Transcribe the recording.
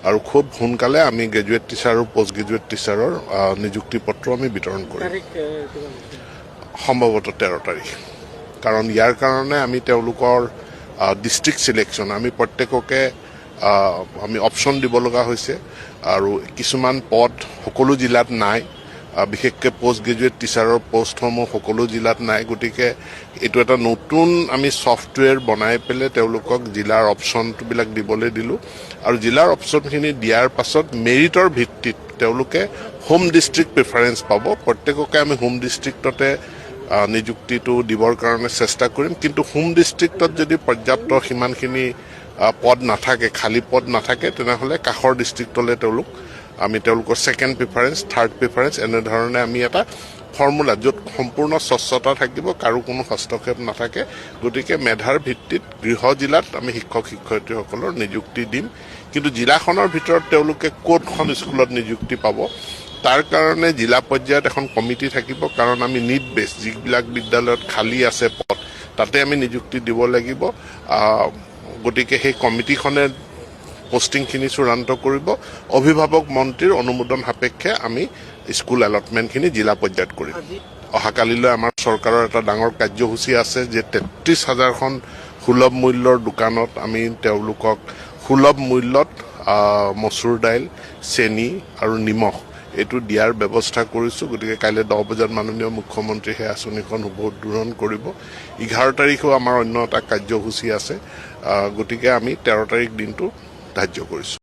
আৰু খুব সোনকালে আমি গ্ৰেজুৱেট টিচাৰ আৰু পোষ্ট গ্ৰেজুৱেট টিচাৰৰ নিযুক্তি পত্ৰ আমি বিতৰণ কৰিম সম্ভৱতঃ 13 তাৰিখ কাৰণ ইয়াৰ কাৰণে আমি তেওঁলোকৰ ডিষ্ট্ৰিক্ট চিলেকশ্যন আমি প্ৰত্যেককে আমি অপশ্যন দিব লগা হৈছে আৰু কিছুমান পদ সকলো জিলাত নাই বিশেষকৈ পোষ্ট গ্ৰেজুৱেট টিচাৰৰ পোষ্টসমূহ সকলো জিলাত নাই গতিকে এইটো এটা নতুন আমি ছফ্টৱেৰ বনাই পেলাই তেওঁলোকক জিলাৰ অপশ্যনবিলাক দিবলৈ দিলোঁ আৰু জিলাৰ অপশ্যনখিনি দিয়াৰ পাছত মেৰিটৰ ভিত্তিত তেওঁলোকে হোম ডিষ্ট্ৰিক্ট প্ৰিফাৰেঞ্চ পাব প্ৰত্যেককে আমি হোম ডিষ্ট্ৰিক্টতে নিযুক্তিটো দিবৰ কাৰণে চেষ্টা কৰিম কিন্তু হোম ডিষ্ট্ৰিক্টত যদি পৰ্যাপ্ত সিমানখিনি পদ নাথাকে খালী পদ নাথাকে তেনেহ'লে কাষৰ ডিষ্ট্ৰিক্টলৈ আমি তেওঁলোকৰ ছেকেণ্ড প্ৰিফাৰেঞ্চ থাৰ্ড প্ৰিফাৰেঞ্চ এনেধৰণে আমি এটা ফৰ্মুলা য'ত সম্পূৰ্ণ স্বচ্ছতা থাকিব কাৰো কোনো হস্তক্ষেপ নাথাকে গতিকে মেধাৰ ভিত্তিত গৃহ জিলাত আমি শিক্ষক শিক্ষয়িত্ৰীসকলৰ নিযুক্তি দিম কিন্তু জিলাখনৰ ভিতৰত তেওঁলোকে ক'তখন স্কুলত নিযুক্তি পাব তাৰ কাৰণে জিলা পৰ্যায়ত এখন কমিটি থাকিব কাৰণ আমি নিড বেছ যিবিলাক বিদ্যালয়ত খালী আছে পদ তাতে আমি নিযুক্তি দিব লাগিব গতিকে সেই কমিটিখনে পোষ্টিংখিনি চূড়ান্ত কৰিব অভিভাৱক মন্ত্ৰীৰ অনুমোদন সাপেক্ষে আমি স্কুল এলটমেণ্টখিনি জিলা পৰ্যায়ত কৰিম অহাকালিলৈ আমাৰ চৰকাৰৰ এটা ডাঙৰ কাৰ্যসূচী আছে যে 33,000খন সুলভ মূল্যৰ দোকানত আমি তেওঁলোকক সুলভ মূল্যত মচুৰ দাইল চেনি আৰু নিমখ এইটো দিয়াৰ ব্যৱস্থা কৰিছোঁ গতিকে কাইলৈ 10 বজাত মাননীয় মুখ্যমন্ত্ৰী সেই আঁচনিখন উদ্বোধন কৰিব 11 তাৰিখেও আমাৰ অন্য এটা কাৰ্যসূচী আছে গতিকে আমি 13 তাৰিখ দিনটো ধাৰ্য কৰিছোঁ